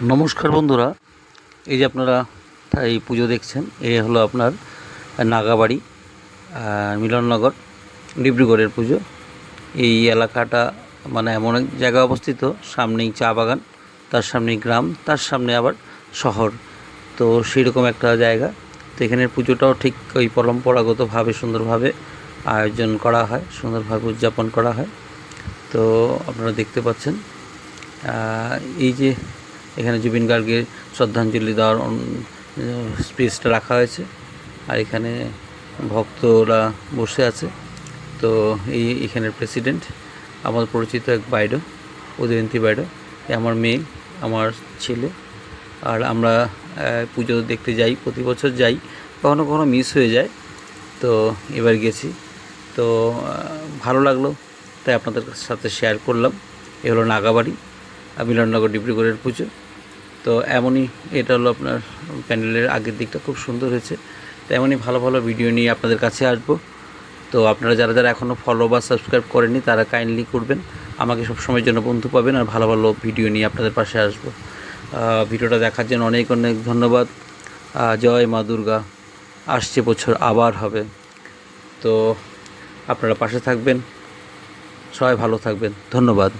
নমস্কার বন্ধুরা, এই যে আপনারা এই পুজো দেখছেন, এ হলো আপনার নাগাবাড়ি মিলননগর ডিব্রুগড়ের পুজো। এই এলাকাটা মানে এমন এক জায়গায় অবস্থিত, সামনেই চা বাগান, তার সামনেই গ্রাম, তার সামনে আবার শহর। তো সেইরকম একটা জায়গা। তো এখানের পুজোটাও ঠিক ওই পরম্পরাগতভাবে সুন্দরভাবে আয়োজন করা হয়, সুন্দরভাবে উদযাপন করা হয়। তো আপনারা দেখতে পাচ্ছেন এই যে এখানে জুবিন গার্গের শ্রদ্ধাঞ্জলি দেওয়ার স্পেসটা রাখা হয়েছে, আর এখানে ভক্তরা বসে আছে। তো এখানের প্রেসিডেন্ট আমার পরিচিত এক বাইডো, উদয়ন্তী বাইডো, আমার মেয়ে, আমার ছেলে। আর আমরা পুজো দেখতে যাই, প্রতি বছর যাই, কখনো কখনো মিস হয়ে যায়। তো এবার গেছি, তো ভালো লাগলো, তাই আপনাদের সাথে শেয়ার করলাম। এ হলো নাগাবাড়ি মিলননগর ডিব্রুগড়ের পুজো। তো এমনই, এটা হলো আপনার প্যান্ডেলের আগের দিকটা খুব সুন্দর হয়েছে। তো এমনই ভালো ভালো ভিডিও নিয়ে আপনাদের কাছে আসবো। তো আপনারা যারা যারা এখনও ফলো বা সাবস্ক্রাইব করেননি তারা কাইন্ডলি করবেন, আমাকে সবসময়ের জন্য বন্ধু পাবেন, আর ভালো ভালো ভিডিও নিয়ে আপনাদের পাশে আসবো। ভিডিওটা দেখার জন্য অনেক অনেক ধন্যবাদ। জয় মা দুর্গা, আসছে বছর আবার হবে। তো আপনারা পাশে থাকবেন, সবাই ভালো থাকবেন, ধন্যবাদ।